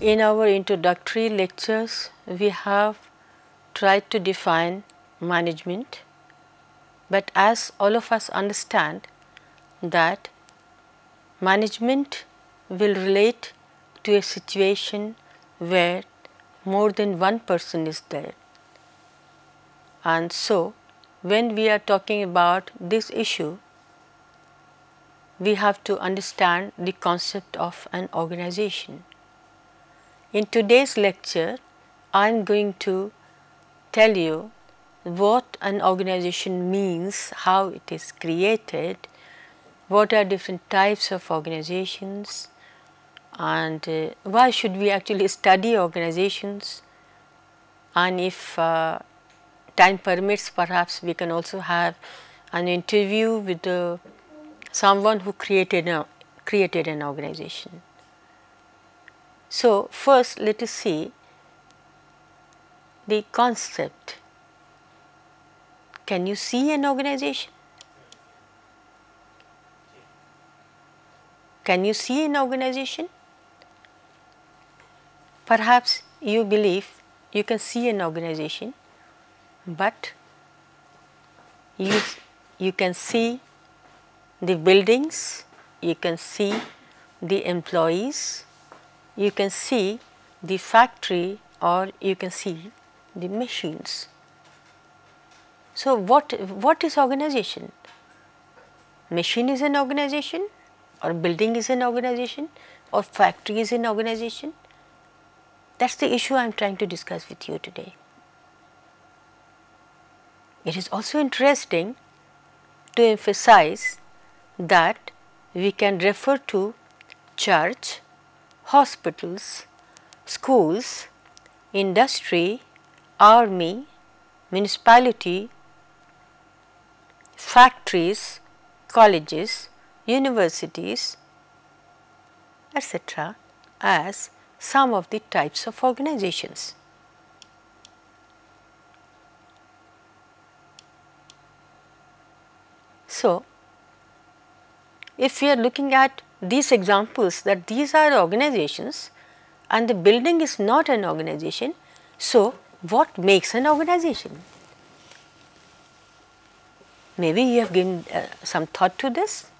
In our introductory lectures, we have tried to define management, but as all of us understand that management will relate to a situation where more than one person is there. And so, when we are talking about this issue, we have to understand the concept of an organization. In today's lecture, I am going to tell you what an organization means, how it is created, what are different types of organizations, and why should we actually study organizations, and if time permits, perhaps we can also have an interview with someone who created an organization. So, first let us see the concept. Can you see an organization? Can you see an organization? Perhaps you believe you can see an organization, but you can see the buildings, you can see the employees, you can see the factory, or you can see the machines. So, what is organization? Machine is an organization, or building is an organization, or factory is an organization? That is the issue I am trying to discuss with you today. It is also interesting to emphasize that we can refer to church, hospitals, schools, industry, army, municipality, factories, colleges, universities, etc. as some of the types of organizations. So, if we are looking at these examples, that these are organizations and the building is not an organization, so what makes an organization? Maybe you have given some thought to this,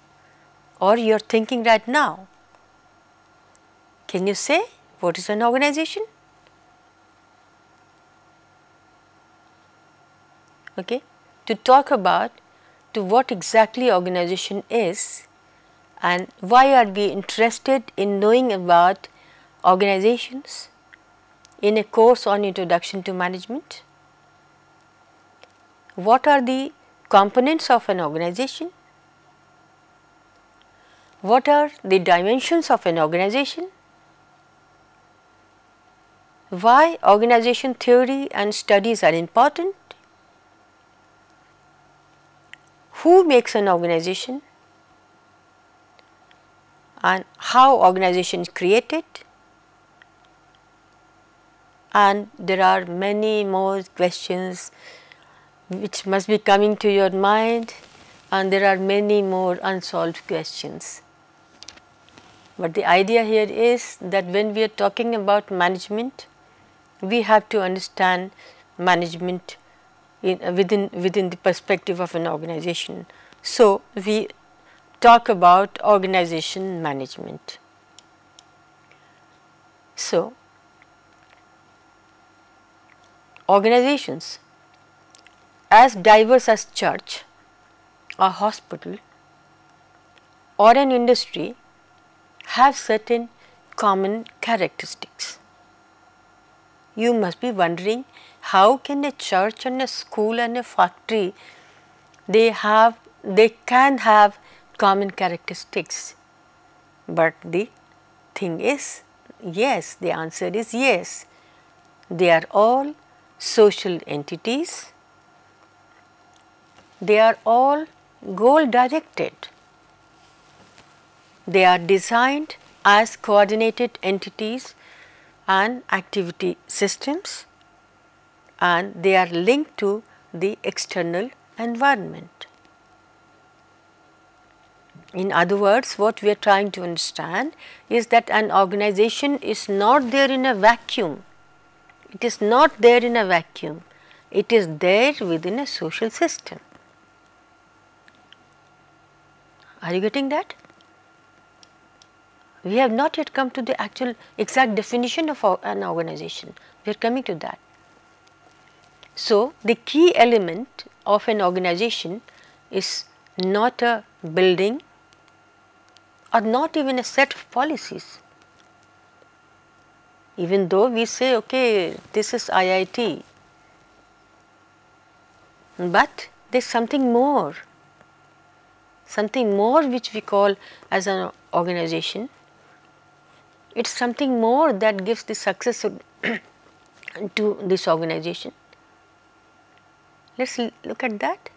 or you are thinking right now. Can you say what is an organization? Okay. To talk about to what exactly organization is and why are we interested in knowing about organizations in a course on introduction to management. What are the components of an organization? What are the dimensions of an organization? Why organization theory and studies are important? Who makes an organization? And how organization is created? And there are many more questions which must be coming to your mind, and there are many more unsolved questions. But the idea here is that when we are talking about management, we have to understand management within the perspective of an organization. So, we talk about organization management. So, organizations as diverse as church, a hospital or an industry have certain common characteristics. You must be wondering, how can a church and a school and a factory they can have common characteristics? But the thing is, yes, the answer is yes. They are all social entities. They are all goal directed. They are designed as coordinated entities and activity systems, and they are linked to the external environment. In other words, what we are trying to understand is that an organization is not there in a vacuum. It is not there in a vacuum. It is there within a social system. Are you getting that? We have not yet come to the actual exact definition of an organization. We are coming to that. So, the key element of an organization is not a building or not even a set of policies. Even though we say, okay, this is IIT, but there is something more which we call as an organization. It is something more that gives the success to this organization. Let us look at that.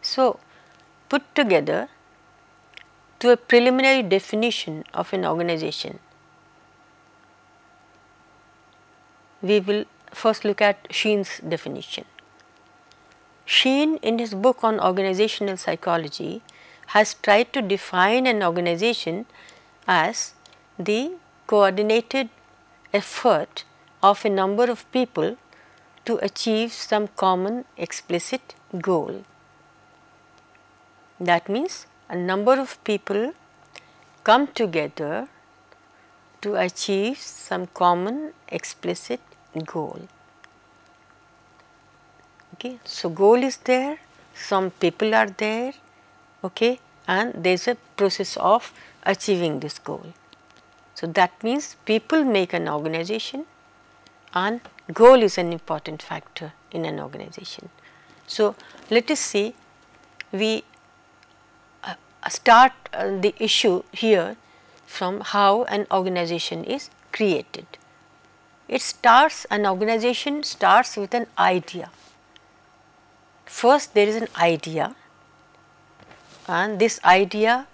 So, put together to a preliminary definition of an organization, we will first look at Sheen's definition. Sheen, in his book on organizational psychology, has tried to define an organization as the coordinated effort of a number of people to achieve some common explicit goal. That means a number of people come together to achieve some common explicit goal. Okay. So, goal is there, some people are there, okay, and there is a process of achieving this goal. So, that means people make an organization and goal is an important factor in an organization. So, let us see, we start the issue here from how an organization is created. An organization starts with an idea. First there is an idea, and this idea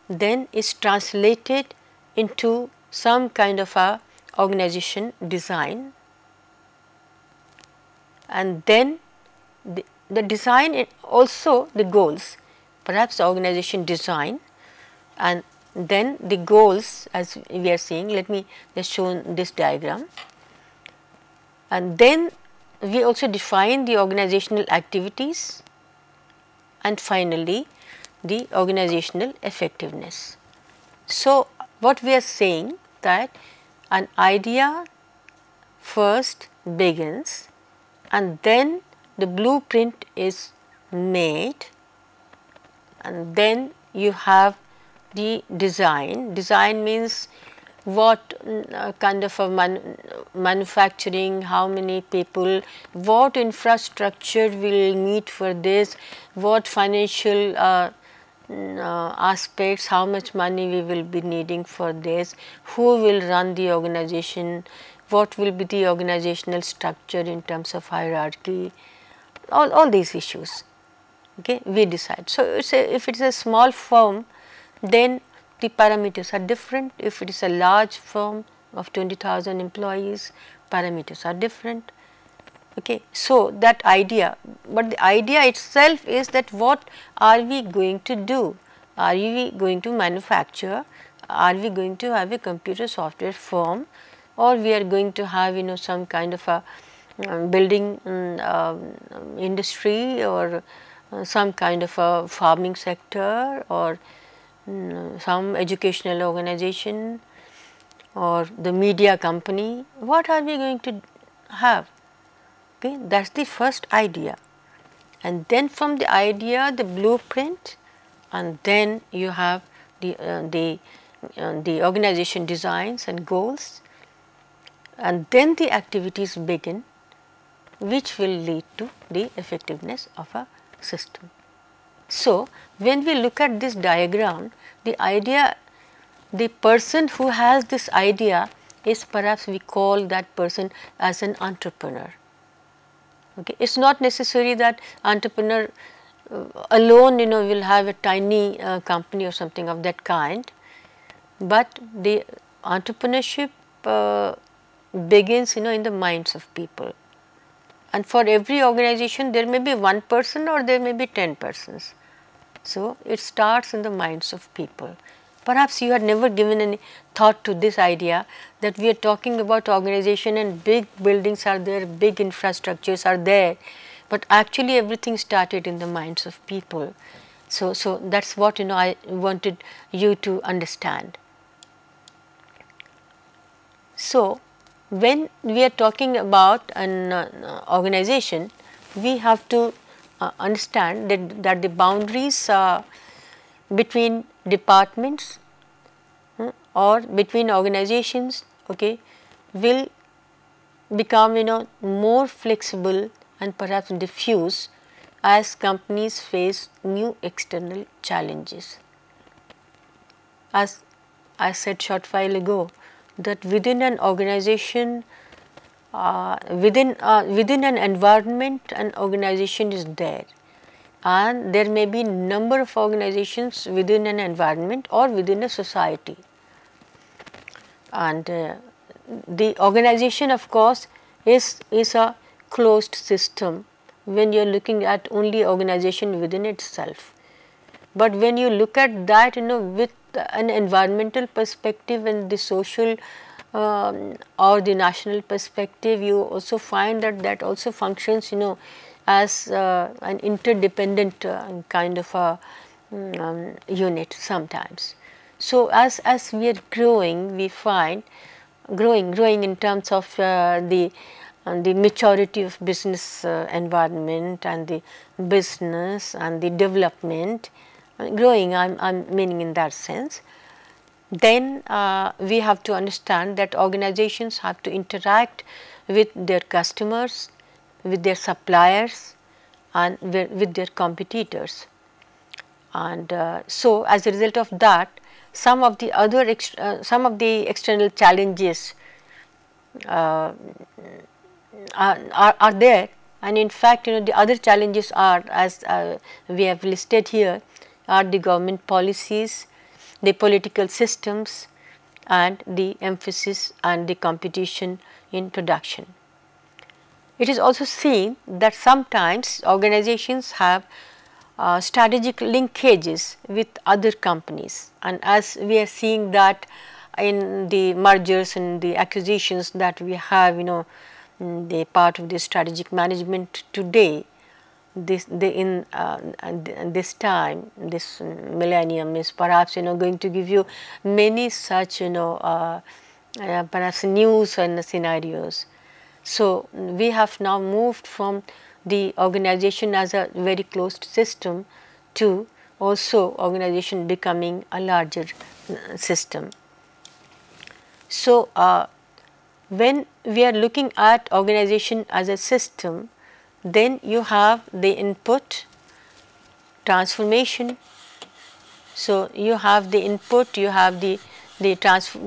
then is translated into some kind of a organization design, and then the design also the goals, perhaps the organization design, and then the goals as we are seeing. Let me just show this diagram, and then we also define the organizational activities, and finally the organizational effectiveness. So, what we are saying that an idea first begins and then the blueprint is made, and then you have the design. Design means what kind of a manufacturing, how many people, what infrastructure will need for this, what financial aspects, how much money we will be needing for this, who will run the organization, what will be the organizational structure in terms of hierarchy, all these issues, okay, we decide. So, if it is a small firm, then the parameters are different. If it is a large firm of 20,000 employees, parameters are different. Okay. So, that idea, but the idea itself is that what are we going to do? Are we going to manufacture? Are we going to have a computer software firm, or we are going to have some kind of a building industry, or some kind of a farming sector, or some educational organization, or the media company. What are we going to have? Okay, that is the first idea, and then from the idea the blueprint, and then you have the organization designs and goals, and then the activities begin which will lead to the effectiveness of a system. So, when we look at this diagram, the idea, the person who has this idea is, perhaps we call that person as an entrepreneur. Okay. It is not necessary that entrepreneur alone will have a tiny company or something of that kind, but the entrepreneurship begins in the minds of people, and for every organization there may be one person or there may be 10 persons. So, it starts in the minds of people. Perhaps you had never given any thought to this idea that we are talking about organization and big buildings are there, big infrastructures are there, but actually everything started in the minds of people. So that is what I wanted you to understand. So, when we are talking about an organization, we have to understand that the boundaries between departments or between organizations, okay, will become more flexible and perhaps diffuse as companies face new external challenges. As I said short while ago, that within an organization, within an environment, an organization is there, and there may be number of organizations within an environment or within a society. And the organization, of course, is a closed system when you are looking at only organization within itself. But when you look at that with an environmental perspective and the social or the national perspective, you also find that also functions as an interdependent kind of a unit sometimes. So, as we are growing, we find growing in terms of the maturity of business environment and the business and the development, growing I am meaning in that sense, then we have to understand that organizations have to interact with their customers, with their suppliers and with their competitors. And so, as a result of that, some of the other external challenges are there, and in fact the other challenges are, as we have listed here, are the government policies, the political systems and the emphasis and the competition in production. It is also seen that sometimes organizations have strategic linkages with other companies, and as we are seeing that in the mergers and the acquisitions that we have the part of the strategic management today, this time, this millennium is perhaps going to give you many such perhaps news and scenarios. So, we have now moved from the organization as a very closed system to also organization becoming a larger system. So, when we are looking at organization as a system, then you have the input, transformation. So, you have the input, you have the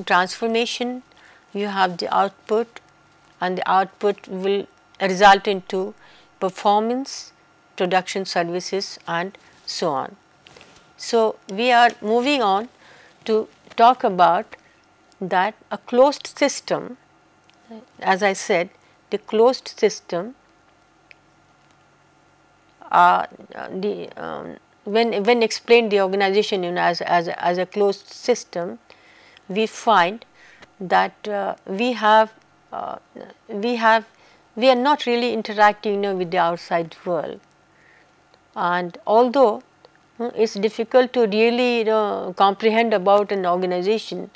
transformation, you have the output, and the output will result into performance, production services and so on. So, we are moving on to talk about that a closed system, as I said, the closed system when explained the organization as a closed system, we find that we are not really interacting with the outside world, and although it is difficult to really comprehend about an organization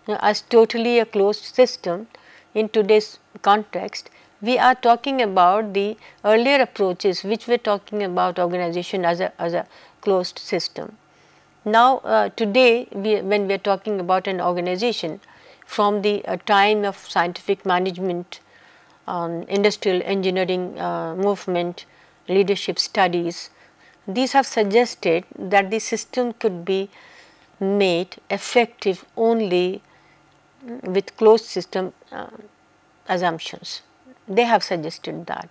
as totally a closed system in today's context, we are talking about the earlier approaches which were talking about organization as a closed system. Now, today when we are talking about an organization from the time of scientific management, industrial engineering movement, leadership studies, these have suggested that the system could be made effective only with closed system assumptions. They have suggested that,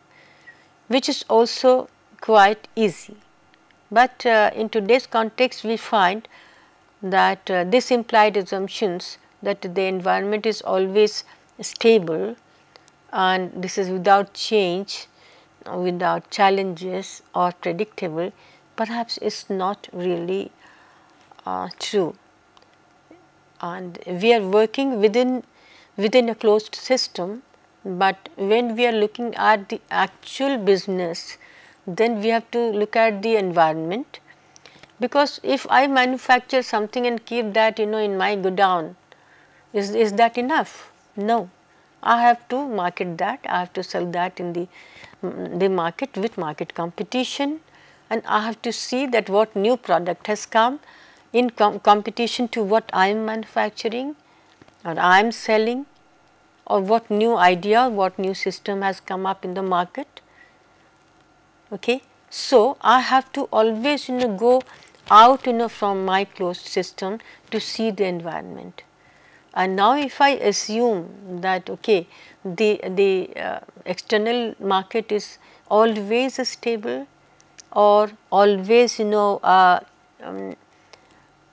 which is also quite easy. But in today's context, we find that this implied assumptions that the environment is always stable and this is without change, without challenges or predictable, perhaps is not really true. And we are working within a closed system, but when we are looking at the actual business, then we have to look at the environment, because if I manufacture something and keep that in my godown, is that enough? No, I have to market that, I have to sell that in the market with market competition, and I have to see that what new product has come in competition to what I am manufacturing or I am selling, or what new idea, what new system has come up in the market. Okay. So, I have to always go out from my closed system to see the environment. And now if I assume that okay, the external market is always stable or always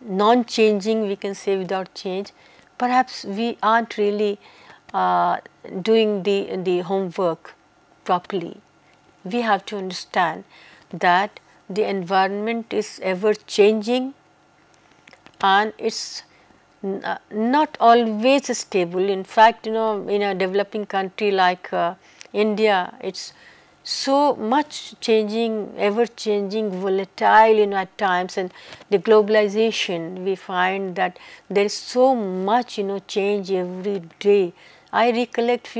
non-changing, we can say without change, perhaps we aren't really doing the homework properly. We have to understand that the environment is ever changing and it's not always stable. In fact, in a developing country like India, it's so much changing, ever changing, volatile at times, and the globalization, we find that there is so much change every day. I recollect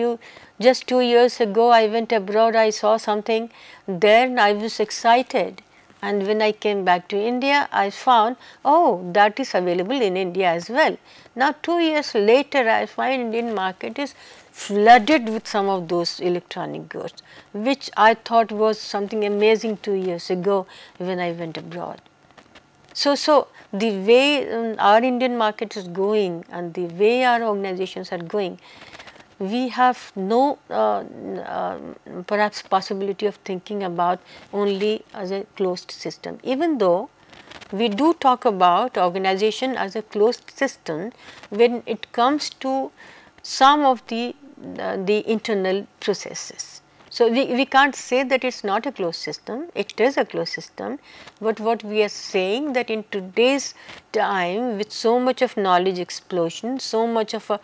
just 2 years ago I went abroad, I saw something, then I was excited, and when I came back to India I found, oh, that is available in India as well. Now 2 years later I find Indian market is flooded with some of those electronic goods, which I thought was something amazing 2 years ago when I went abroad. So the way our Indian market is going and the way our organizations are going, we have no perhaps possibility of thinking about only as a closed system, even though we do talk about organization as a closed system when it comes to some of the internal processes. So, we can't say that it is not a closed system, it is a closed system, but what we are saying that in today's time with so much of knowledge explosion, so much of a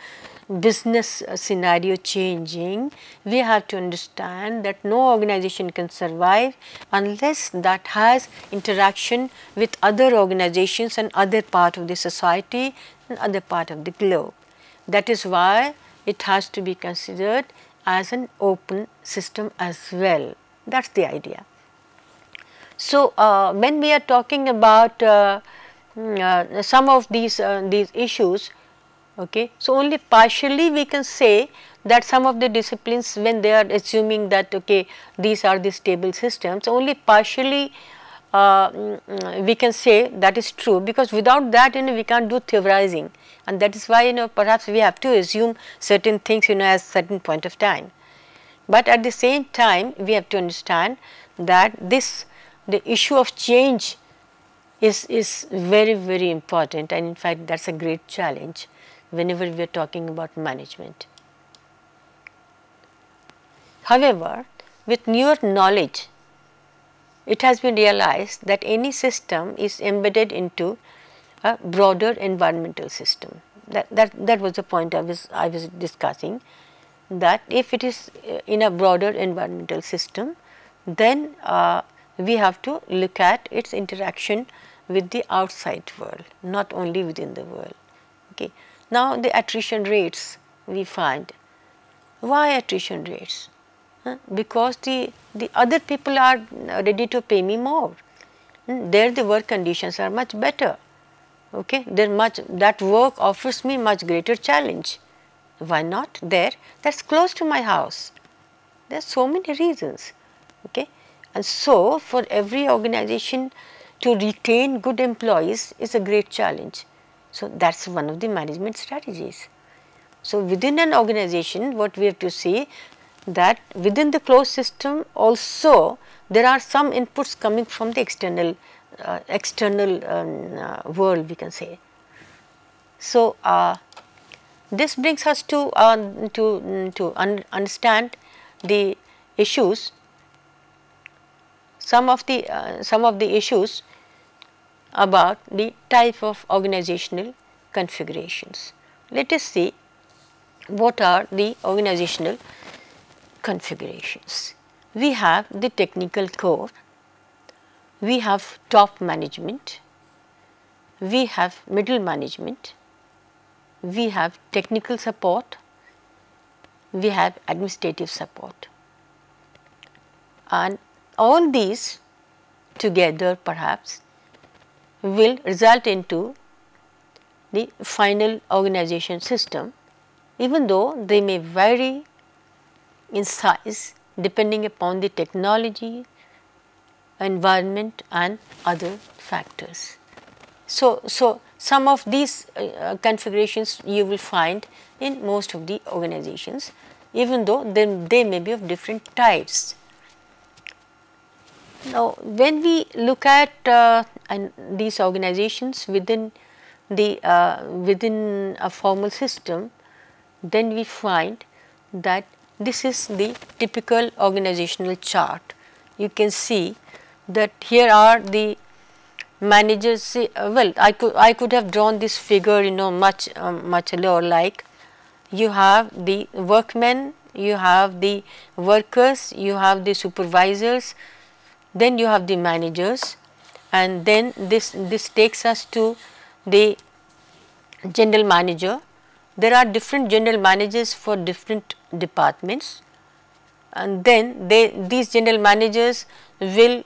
business scenario changing, we have to understand that no organization can survive unless that has interaction with other organizations and other part of the society and other part of the globe. That is why it has to be considered as an open system as well. That is the idea. So, when we are talking about some of these issues, okay, so only partially we can say that some of the disciplines, when they are assuming that okay, these are the stable systems, only partially we can say that is true, because without that we can't do theorizing, and that is why perhaps we have to assume certain things as certain point of time. But at the same time we have to understand that the issue of change is very, very important, and in fact that is a great challenge whenever we are talking about management. However, with newer knowledge, it has been realized that any system is embedded into a broader environmental system. That was the point I was discussing, that if it is in a broader environmental system, then we have to look at its interaction with the outside world, not only within the world. Okay. Now, the attrition rates we find. Why attrition rates? Because the other people are ready to pay me more. There the work conditions are much better. Okay, that work offers me much greater challenge. Why not there? That is close to my house. There are so many reasons. Okay, and so for every organization to retain good employees is a great challenge. So that is one of the management strategies. So within an organization, what we have to see, that within the closed system also there are some inputs coming from the external world, we can say. So, this brings us to understand the issues, some of the issues about the type of organizational configurations. Let us see what are the organizational configurations. We have the technical core, we have top management, we have middle management, we have technical support, we have administrative support, and all these together perhaps will result into the final organization system, even though they may vary in size depending upon the technology, environment and other factors. So, some of these configurations you will find in most of the organizations, even though they may be of different types. Now, when we look at these organizations within a formal system, then we find that this is the typical organizational chart. You can see that here are the managers. Well, I could have drawn this figure, much lower. Like, you have the workmen, you have the workers, you have the supervisors, then you have the managers, and then this takes us to the general manager. There are different general managers for different departments, and then these general managers will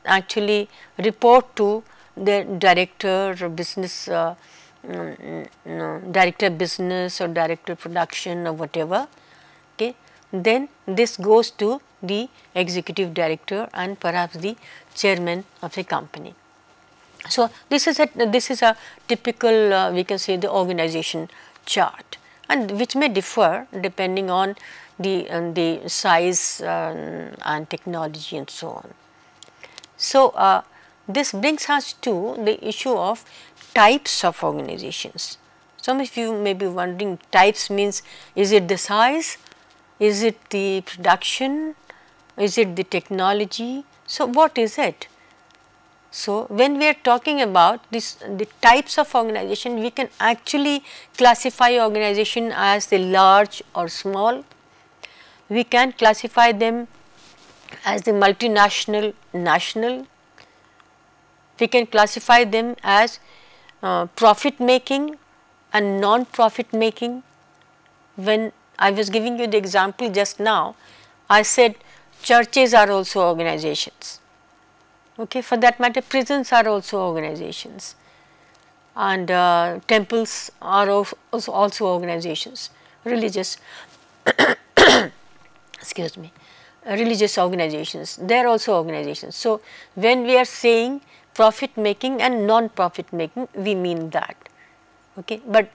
actually report to the director or business, director business or director production or whatever. Okay. Then this goes to the executive director and perhaps the chairman of the company. So, this is a typical we can say the organization chart, and which may differ depending on the size and technology and so on. So, this brings us to the issue of types of organizations. Some of you may be wondering, types means, is it the size, is it the production, is it the technology? So, what is it? So, when we are talking about the types of organization, we can actually classify organization as the large or small. We can classify them as the multinational, national. We can classify them as profit making and non-profit making. When I was giving you the example just now, I said churches are also organizations. Okay, for that matter, prisons are also organizations, and temples are also organizations, religious excuse me, religious organizations, they are also organizations. So, when we are saying profit making and non-profit making, we mean that. Okay. But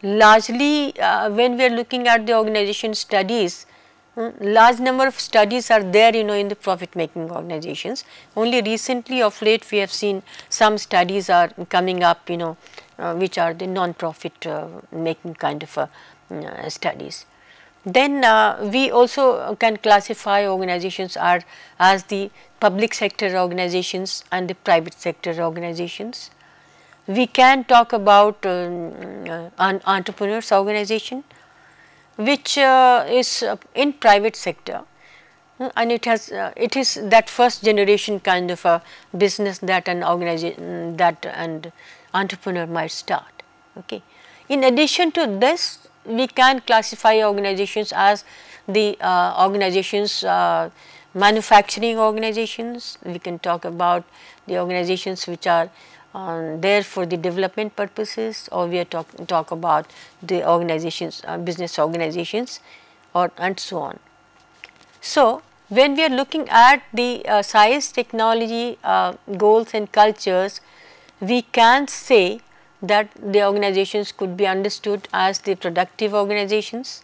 largely when we are looking at the organization studies, large number of studies are there in the profit making organizations. Only recently of late we have seen some studies are coming up which are the non-profit making kind of studies. Then we also can classify organizations as the public sector organizations and the private sector organizations. We can talk about an entrepreneurs organization, which is in private sector, and it is that first generation kind of a business that an organization that an entrepreneur might start. Okay. In addition to this, we can classify organizations as the organizations, manufacturing organizations. We can talk about the organizations which are there for the development purposes, or we are talk about the organizations, business organizations, or and so on. So, when we are looking at the science, technology, goals and cultures, we can say that the organizations could be understood as the productive organizations.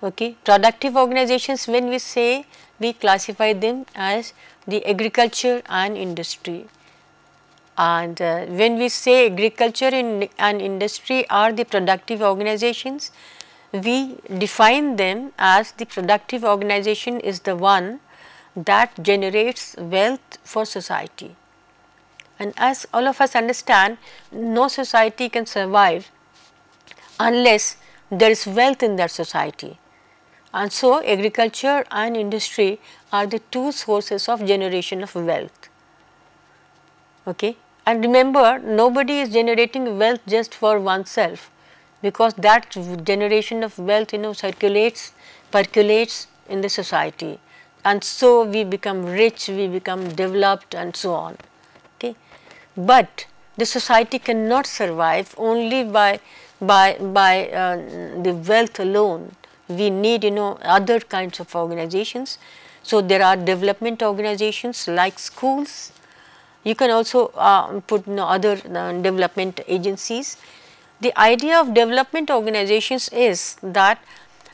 Okay. Productive organizations, when we say, we classify them as the agriculture and industry. And when we say agriculture and industry are the productive organizations, we define them as the productive organization is the one that generates wealth for society. And as all of us understand, no society can survive unless there is wealth in that society. And so, agriculture and industry are the two sources of generation of wealth. Okay. And remember, nobody is generating wealth just for oneself, because that generation of wealth percolates in the society, and so we become rich, we become developed and so on. Okay. But the society cannot survive only by the wealth alone. We need other kinds of organizations. So, there are development organizations like schools. You can also put other development agencies. The idea of development organizations is that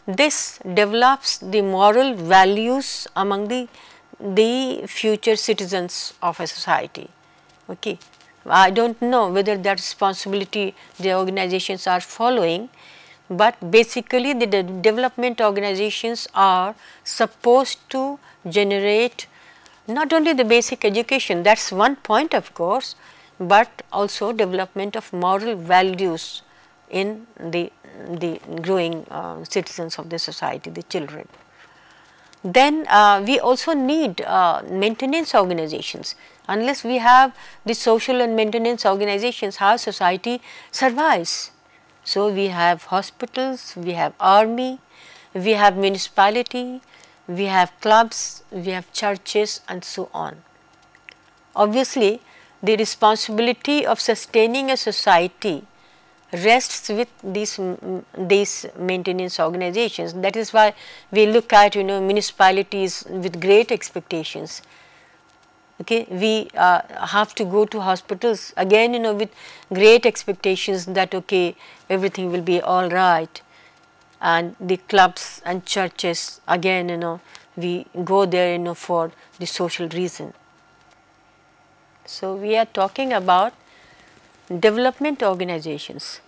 this develops the moral values among the future citizens of a society. Okay. I do not know whether that responsibility the organizations are following, but basically the development organizations are supposed to generate not only the basic education, that is one point of course, but also development of moral values in the growing citizens of the society, the children. Then we also need maintenance organizations. Unless we have the social and maintenance organizations, how society survives? So, we have hospitals, we have army, we have municipality, we have clubs, we have churches and so on. Obviously, the responsibility of sustaining a society rests with these maintenance organizations. That is why we look at municipalities with great expectations. Okay, we have to go to hospitals again with great expectations that okay, everything will be all right. And the clubs and churches again we go there for the social reason. So, we are talking about development organizations.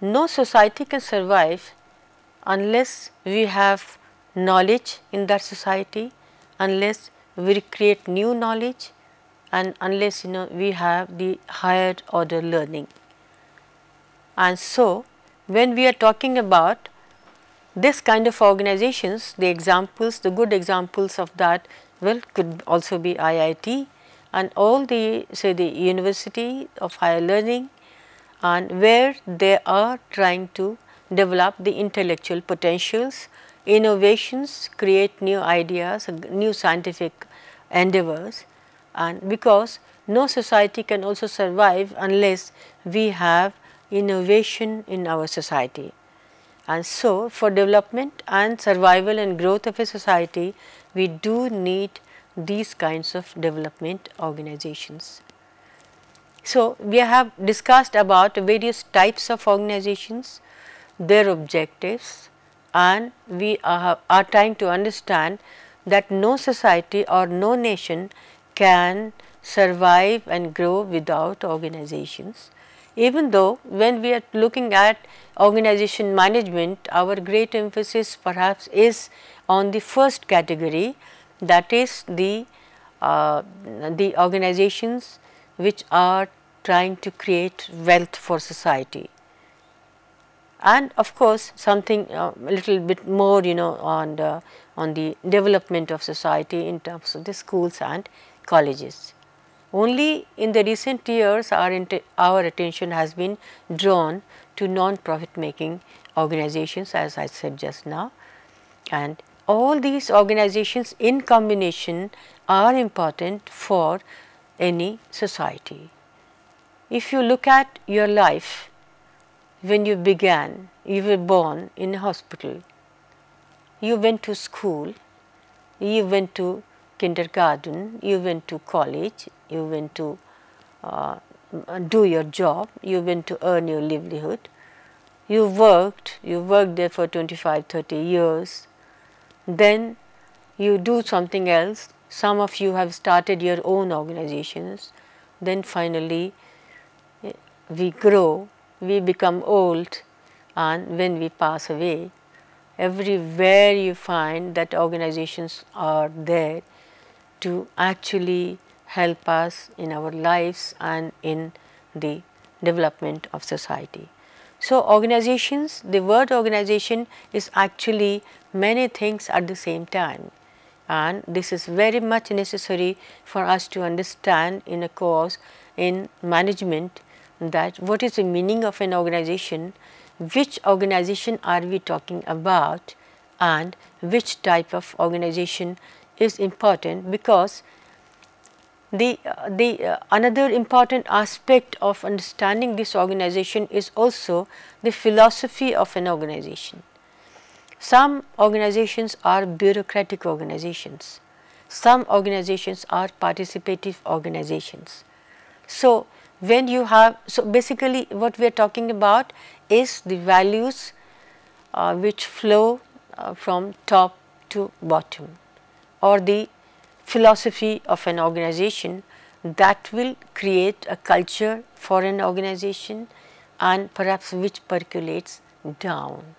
No society can survive unless we have knowledge in that society, unless we create new knowledge, and unless we have the higher order learning. And so, when we are talking about this kind of organizations, the examples, the good examples of that could also be IIT and all the the university of higher learning, and where they are trying to develop the intellectual potentials, innovations, create new ideas, new scientific endeavors, and because no society can also survive unless we have innovation in our society. And so, for development and survival and growth of a society, we do need these kinds of development organizations. So, we have discussed about various types of organizations, their objectives, and we are trying to understand that no society or no nation can survive and grow without organizations. Even though when we are looking at organization management, our great emphasis perhaps is on the first category, that is the organizations which are trying to create wealth for society. And of course, something a little bit more on the development of society in terms of the schools and colleges. Only in the recent years our attention has been drawn to non-profit making organizations, as I said just now, and all these organizations in combination are important for any society. If you look at your life, when you began, you were born in a hospital, you went to school, you went to kindergarten, you went to college, you went to do your job, you went to earn your livelihood, you worked there for 25-30 years, then you do something else. Some of you have started your own organizations, then finally we grow, we become old, and when we pass away, everywhere you find that organizations are there to actually help us in our lives and in the development of society. So, organizations, the word organization is actually many things at the same time, and this is very much necessary for us to understand in a course in management, that what is the meaning of an organization, which organization are we talking about, and which type of organization is important, because the another important aspect of understanding this organization is also the philosophy of an organization. Some organizations are bureaucratic organizations, some organizations are participative organizations. So, when you have, so basically what we are talking about is the values which flow from top to bottom, or the philosophy of an organization that will create a culture for an organization and perhaps which percolates down.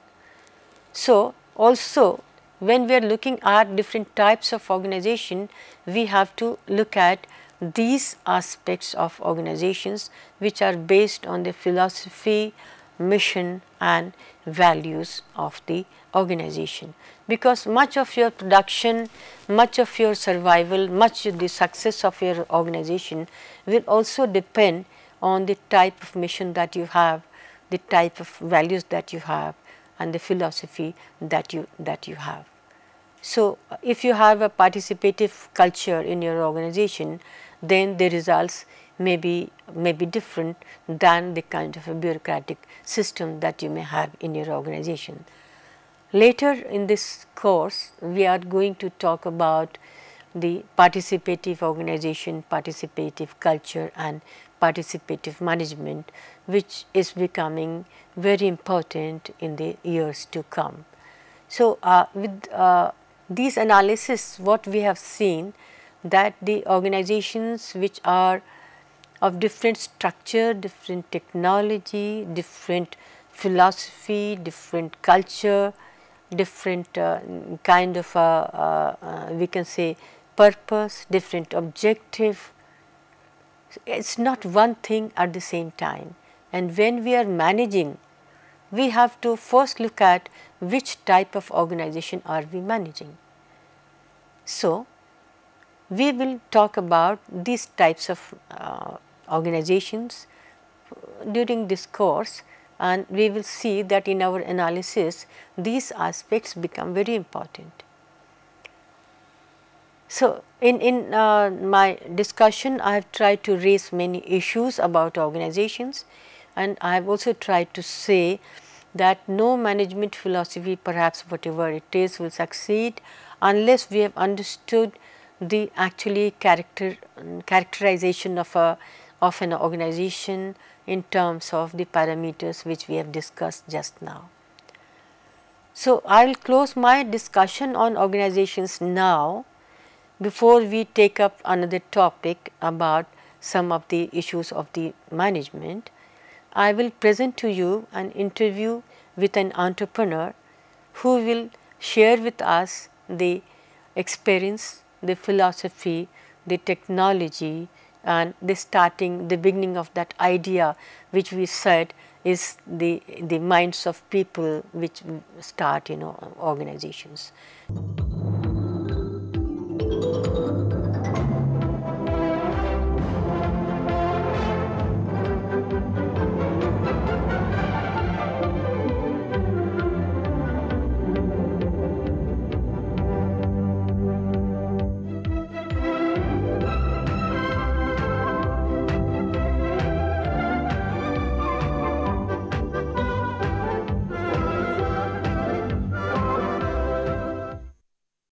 So, also when we are looking at different types of organization, we have to look at these aspects of organizations which are based on the philosophy, mission and values of the organization, because much of your production, much of your survival, much of the success of your organization will also depend on the type of mission that you have, the type of values that you have and the philosophy that you have. So, if you have a participative culture in your organization, then the results may be different than the kind of a bureaucratic system that you may have in your organization. Later in this course, we are going to talk about the participative organization, participative culture and participative management, which is becoming very important in the years to come. So, with these analysis, what we have seen, that the organizations which are of different structure, different technology, different philosophy, different culture, different kind of we can say purpose, different objective. It is not one thing at the same time, and when we are managing, we have to first look at which type of organization are we managing. So, we will talk about these types of organizations during this course, and we will see that in our analysis these aspects become very important. So, in my discussion I have tried to raise many issues about organizations, and I have also tried to say that no management philosophy, perhaps whatever it is, will succeed unless we have understood the actually characterization of an organization in terms of the parameters which we have discussed just now. So, I will close my discussion on organizations now before we take up another topic about some of the issues of the management. I will present to you an interview with an entrepreneur who will share with us the experience, the philosophy, the technology and the beginning of that idea which we said is the minds of people which start organizations.